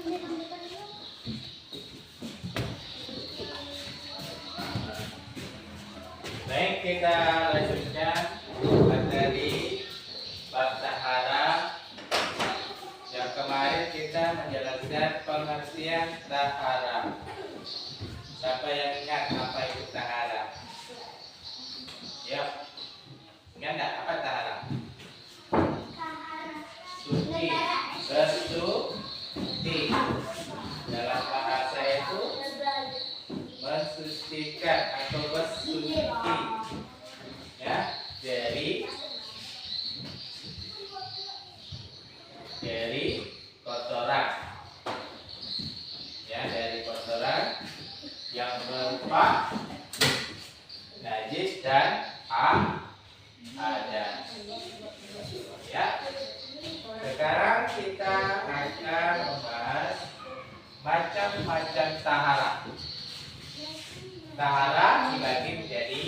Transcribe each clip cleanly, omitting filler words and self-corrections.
Baik, kita lanjutkan materi bab tahara. Yang kemarin kita menjelaskan pengertian tahara. Siapa yang ingat apa itu tahara? Ya, ingat nggak apa tahara? Suci, bersuci. Dalam bahasa itu mensucikan atau bersuci, ya, dari kotoran, ya, dari kotoran yang berupa najis dan hadas. Ya, sekarang kita akan membahas macam-macam tahara. Tahara dibagi menjadi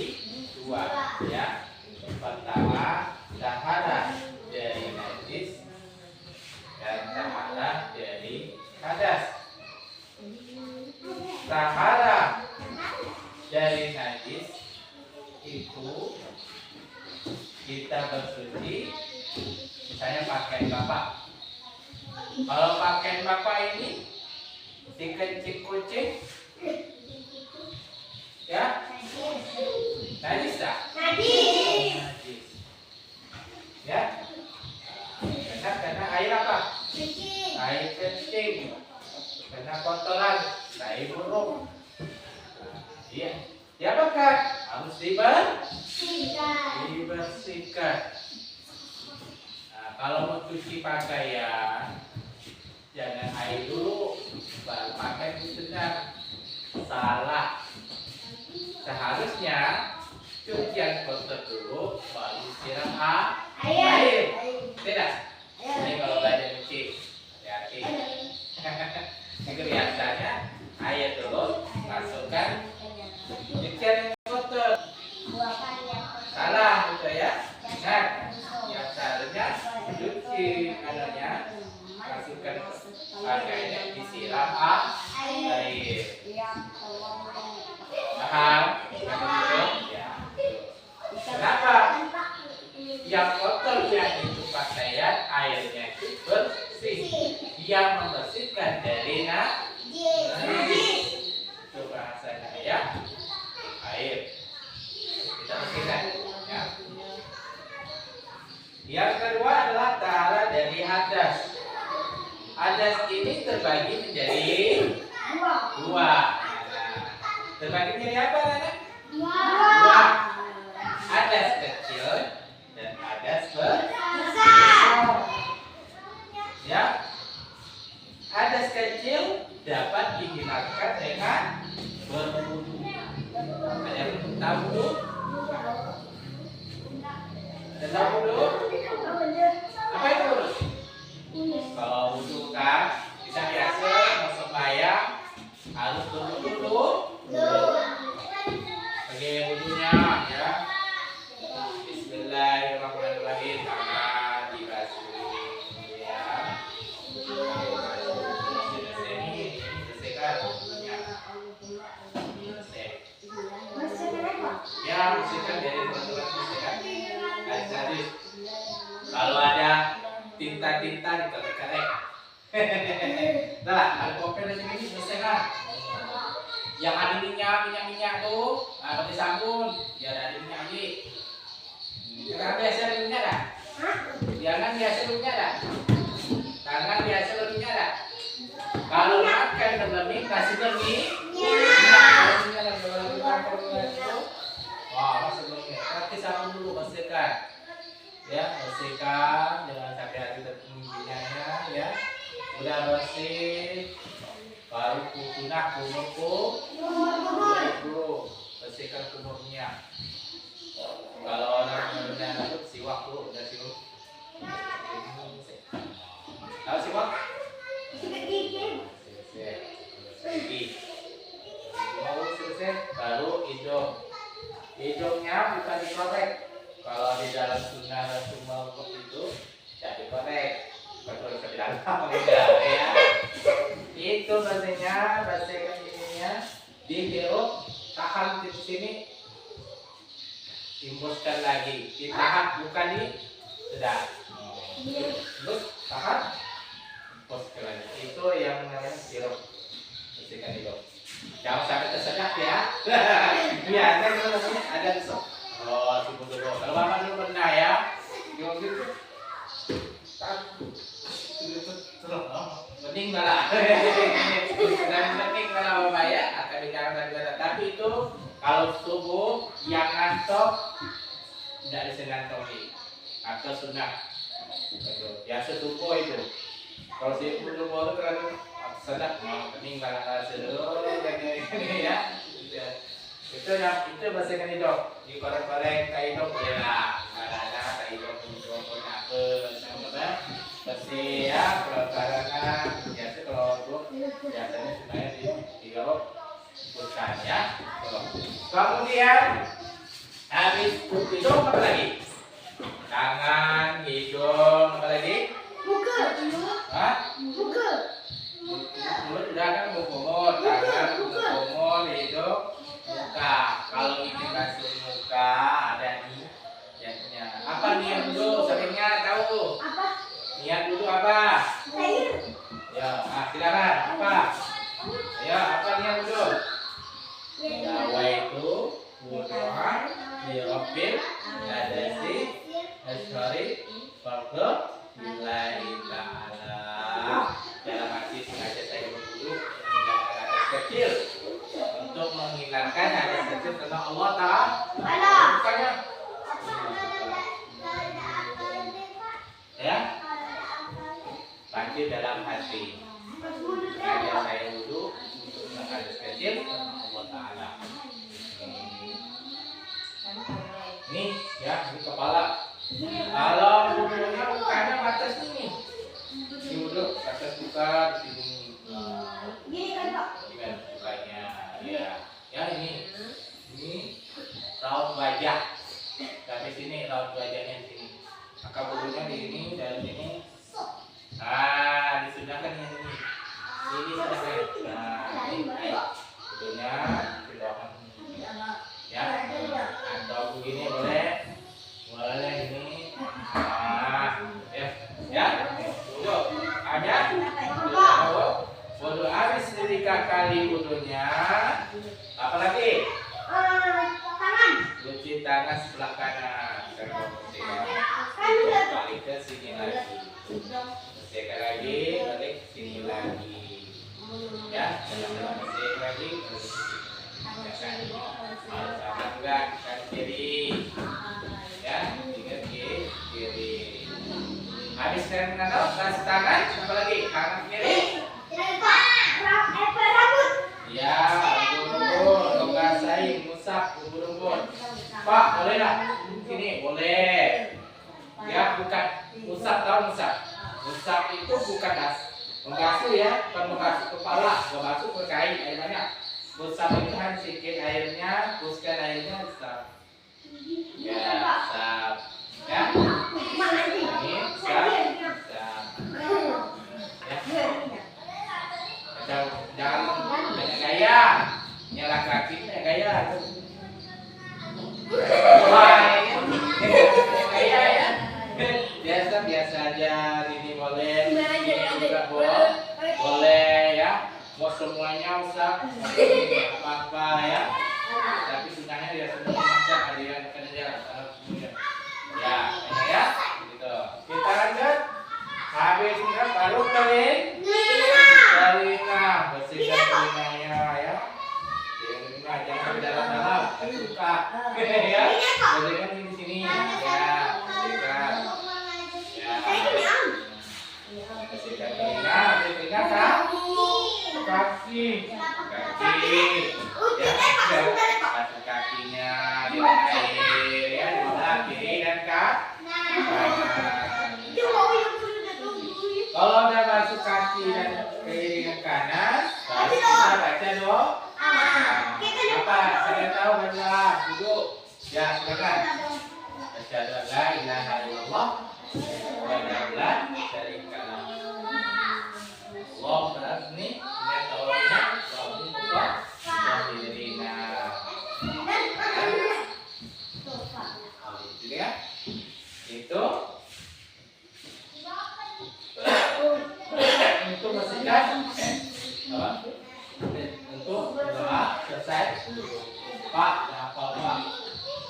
dua, ya. Pertama, tahara dari najis dan tahara dari hadas. Tahara dari najis itu kita bersuci, misalnya pakaian bapak. Kalau pakaian bapak ini dikencing kucing, ya, najis tak? Najis. Ya, karena air apa? Air kencing. Karena kotoran, tai burung. Iya, diapakan? Harus dibersihkan. Nah, kalau mau cuci pakaian, jangan air dulu, baru pakai benar. Salah. Seharusnya cucian kotor dulu, baru siram air. Tidak? Ini kalau belajar cuci, hati-hati. Ini biasanya air dulu, masukkan cucian yang kotor. Salah gitu ya. Ingat, yang seharusnya cuci adanya, masukkan pakaiannya, disiram air. Paham? Ya. Kenapa? Yang kotornya itu pakaian, airnya itu bersih. Dia membersihkan dari najis. Itu bahasanya, ya. Air. Kita bersihkan. Ya. Yang kedua adalah tahara dari hadas. Hadas ini terbagi menjadi dua. Terbagi menjadi apa, Nana? Dua. Hadas kecil dan hadas besar. Ya. Hadas kecil dapat dihilangkan dengan berwudu. Ada yang tahu wudu? Ada tahu wudu? Apa itu wudu? Kalau wudu kan kita biasa mau sembahyang harus berwudu dulu. Bagi wudunya, ya. Bismillahirrahmanirrahim. Tangan dibasuh, ya. Bersihkan wudunya. Ya, bersihkan dari kotoran, bersihkan. Hadis. Kalau ada tinta-tinta dikorek-korek. Nah, ada koper di sini bersihkan. Yang ada minyak tuh, pakai sabun, biar ada minyak lagi. Tangan biasa ada minyak dah? Jangan biasa minyak dah? Tangan biasa minyak dah? Kalau makan berlebih, kasih lebih. Wah, masuk lebih. Pakai sabun dulu, bersihkan. Ya, bersihkan, jangan sampai hati terminyaknya, ya. Udah bersih. Baru kumur dulu, bersihkan kumurnya. Kalau orang udah siwak tuh, udah siwak. Tahu siwak? Selesai. Baru hidung. Hidungnya bukan dikorek. Kalau di dalam sunnah Rasulullah itu tidak dikorek. Betul ke dalam, ya. itu bahasanya, bahasa ininya dihirup, tahan di sini, hembuskan lagi, ditahan bukan di sedang. Terus tahan, hembuskan lagi. Itu yang namanya sirup. Bersihkan hidup. Jangan sampai tersedak ya. Biasa kalau ada besok. Oh, sibuk dulu. Kalau bapak dulu pernah ya, gitu. Mending malah. Dan mending malah bapak ya. Akan bicara tadi. Tapi itu kalau subuh yang ngantuk tidak bisa ngantongi atau sunnah. Biasa subuh itu. Kalau sibuk dulu baru terlalu sedap. Mending malah seluruh ya. Itu bersihkan hidup, dikorek-korek kain hidup boleh lah, karena kain hidup untuk apa, bersih ya, karena biasa kalau untuk biasanya sebenarnya digaruk bukan ya. Kemudian habis hidung apa lagi? Tangan, hidung apa lagi? Muka. Hah? Muka. Mulut udah kan mulut, tangan, mulut, hidung. Muka, kalau ini basuh muka ada niatnya. Apa niat dulu? Seringnya tahu? Apa? Niat dulu apa? Air. Ya, silakan. Apa? Ya, apa niat dulu? Nawa itu wudu'a di Rabbil Adasi Asyari Fardu Lillahi Ta'ala. Dalam arti sengaja saya berwudu meninggalkan hadas kecil untuk menghilangkan hadas kecil karena Allah Ta'ala. Bukannya ya banjir dalam hati. Sengaja saya wudu untuk menghilangkan hadas kecil karena Allah Ta'ala. Ini ya, ini kepala. Kalau wudunya bukannya batas ini. Ini wudu batas buka di sini. Gimana bukanya? Ya ini raut wajah. Sampai sini raut wajahnya di sini. Maka wudunya di sini, dari sini. Disudahkan yang ini. Ini sudah. Ini wudunya didoakan. Ya, atau begini boleh ini. Ya, wudu ada. Wudu habis 3 kali wudunya. Apa lagi? Tangan. Cuci tangan sebelah kanan. Balik ke sini lagi. Bersihkan lagi, balik ke sini lagi. Ya, bersih lagi. Sama enggak kan kiri. Ya, ingat kiri. Habis kan basuh tangan, apa lagi? Kanan kiri. Rambut. Ya, umbul-umbul, basahin, musap, umbul-umbul. Pak, boleh lah? Sini, boleh. Ya, bukan musap, tahu musap? Musap itu bukan membasuh ya, bukan membasuh kepala, membasuh ke kain, air banyak. Musap itu hanya sedikit airnya, puskan airnya, musap. Ya, musap. Ya, ini musap, musap. Ya. Jangan banyak gaya, yang laki-laki banyak gaya. Gaya ya, biasa aja. Ini boleh, ini juga boleh ya. Mau semuanya usah, apa-apa ya. Tapi sunahnya dia semua macam ada yang kerja, ya, ya, gitu. Kita lanjut. Habis ini baru kering. Telinga, bersihkan telinganya ya. Telinga jangan dalam-dalam, terbuka. Ya, bersihkan di sini. Ya, bersihkan. Ya. Bersihkan telinga, telinga kaki. Ya, basuh kakinya dengan air ya, di kiri dan kanan. Kalau udah basuh kaki dan kiri dan kanan, baru kita baca doa. Apa? Saya tahu baca duduk. Ya, silakan. Asyhadu an la ilaha illallah wa la ilaha illallah. Allah berat nih. bersihkan apa? Untuk doa selesai. Pak, apa Pak?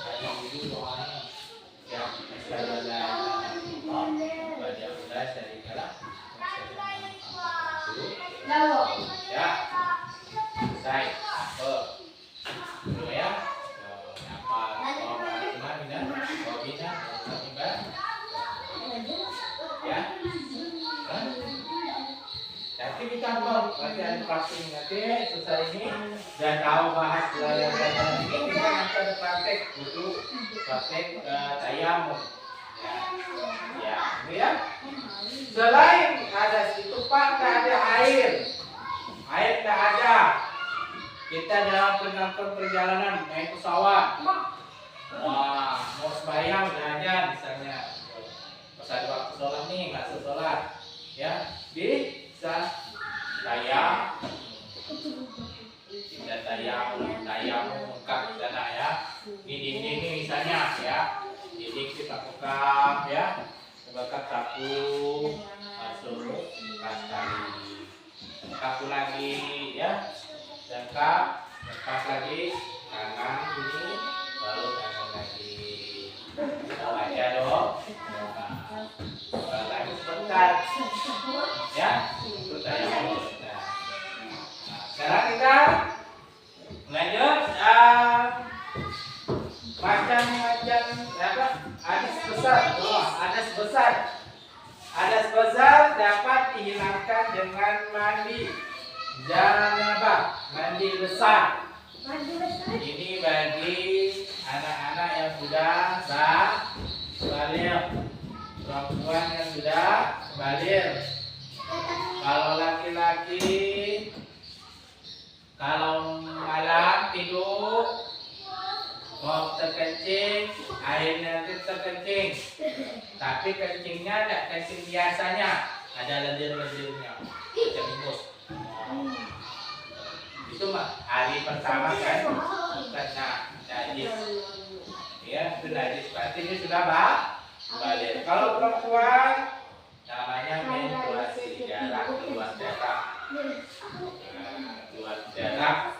Ada wudhu doanya. Ya, Assalamualaikum warahmatullahi wabarakatuh. Ya, selesai. Apa? Dulu ya. Apa? Ya. Nanti kita mau latihan praktik nanti selesai ini dan tahu bahas pelajaran ini kita nanti ada praktek butuh praktek tayamum. Ya, ini ya. Selain ada situ Pak, tak ada air tak ada. Kita dalam perjalanan naik pesawat. Wah, mau sembahyang aja misalnya. Pas ada waktu sholat nih nggak sholat, ya bisa tayang, kita tayang lengkap di sana ya. Di dinding ini misalnya ya, dinding kita buka ya, bakar sapu, masuk kali, sapu lagi ya, lengkap lagi kanan ini, baru kanan lagi. Kita baca dong. Lagi sebentar ya untuk tayamum. Nah, sekarang kita lanjut macam-macam apa adas besar dapat dihilangkan dengan mandi janabah, mandi besar. Ini bagi anak-anak yang sudah balik, perempuan yang sudah balik. Kalau laki-laki, kalau malam tidur mau terkencing, airnya nanti terkencing, tapi kencingnya tidak kencing biasanya, ada lendir-lendirnya, macam imus. Itu mah hari pertama kan, karena najis, ya itu najis, berarti ini sudah balik. Kalau perempuan namanya menstruasi, keluar darah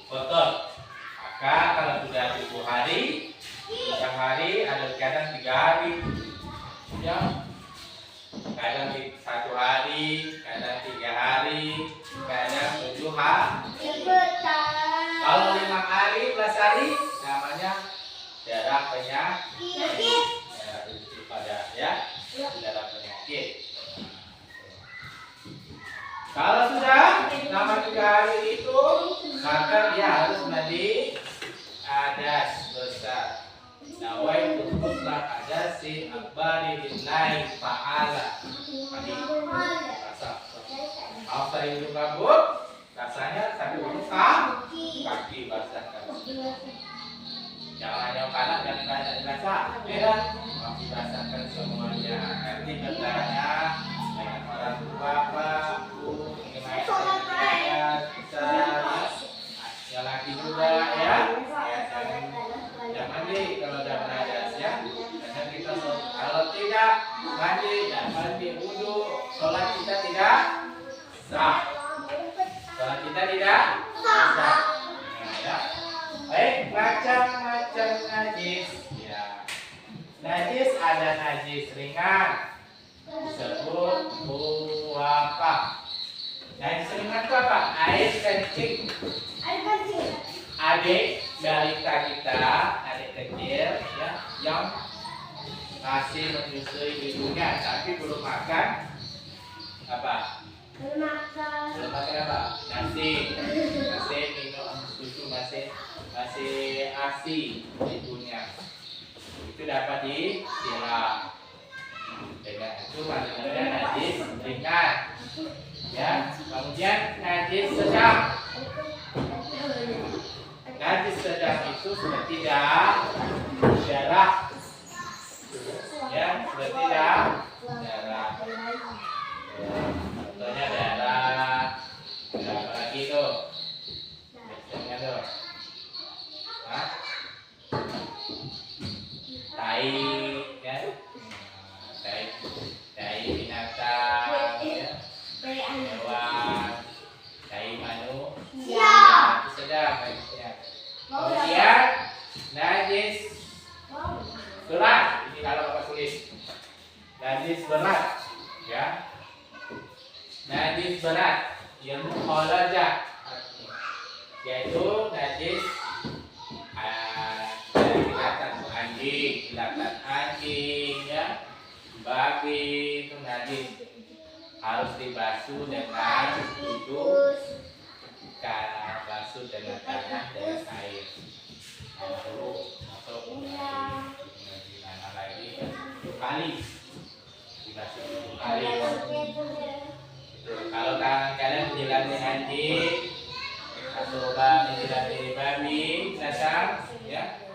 kotor. Maka kalau sudah 7 hari, yang hari ada kadang 3 hari, ya kadang 1 hari, kadang 3 hari, kadang 7 hari. Kalau 5 hari plus hari namanya darah penyakit. Ya, darah penyakit. Kalau sudah selama 3 hari itu, maka dia harus mandi adas besar. Nawaitu ghusla adasi akbari lillahi ta'ala. Mandi basah. Mau saya hidung rambut, rasanya sampai hidung kaki basahkan. Jangan hanya kanan dan banyak basah, ya. Mau dibasahkan semuanya. Nanti bertanya dengan orang tua Bapak, ya laki juga ya, jangan mandi kalau udah beradas ya. Karena kita kalau tidak mandi dan mandi wudhu, sholat kita tidak sah. Sholat kita tidak sah. Ya. Baik, macam-macam najis. Ya. Najis ada najis ringan, disebut apa? Najis ringan itu apa? Air kencing. Adik balita kita, adik kecil ya, yang masih menyusui ibunya tapi belum makan apa? Belum makan apa? Nasi minum susu masih ASI ibunya. Itu dapat disiram. Dengan itu namanya najis ringan. Ya, kemudian najis sedang. Najis sedang itu seperti darah. Ya, seperti darah. Contohnya darah. Apa lagi tuh? Biasanya tuh. Hah? Tai, ya. Tai binatang, ya. najis berat yang mukhalajah, yaitu najis dari binatang anjing ya, babi itu najis, harus dibasuh dengan basuh dengan tanah dan air. Lalu masuk mana lagi 7 kali dibasuh 7 kali. Itu. Kalau tangan kalian menjilati anjing atau menjilati babi binatang ya,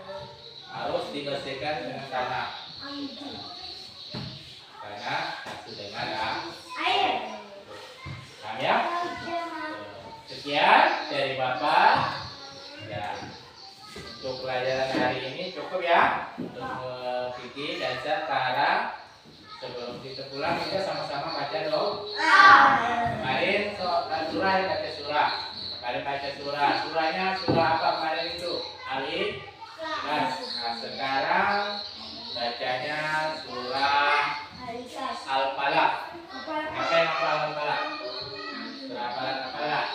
harus dibersihkan dengan tanah. Karena basuh dengan air. Paham ya? Sekian dari Bapak. Ya, untuk pelajaran hari ini cukup ya untuk Kiki dan Tara. Sebelum kita pulang kita sama-sama baca dong. Kemarin surah ya, baca surah. Kemarin baca surah. Surahnya surah apa kemarin itu? Alif. Nah, sekarang bacanya surah Al-Falaq. Apa yang Al-Falaq? Surah Al-Falaq.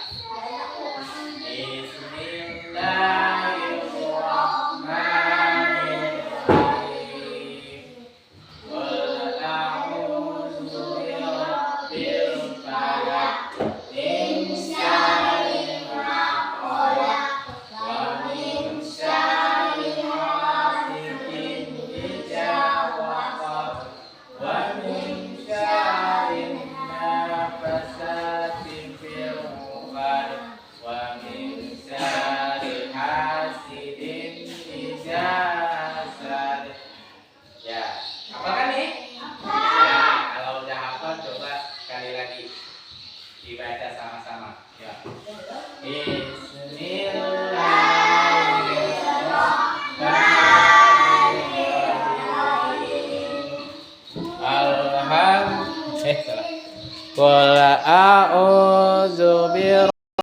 Dibaca sama-sama ya. Bismillahirrahmanirrahim. Qul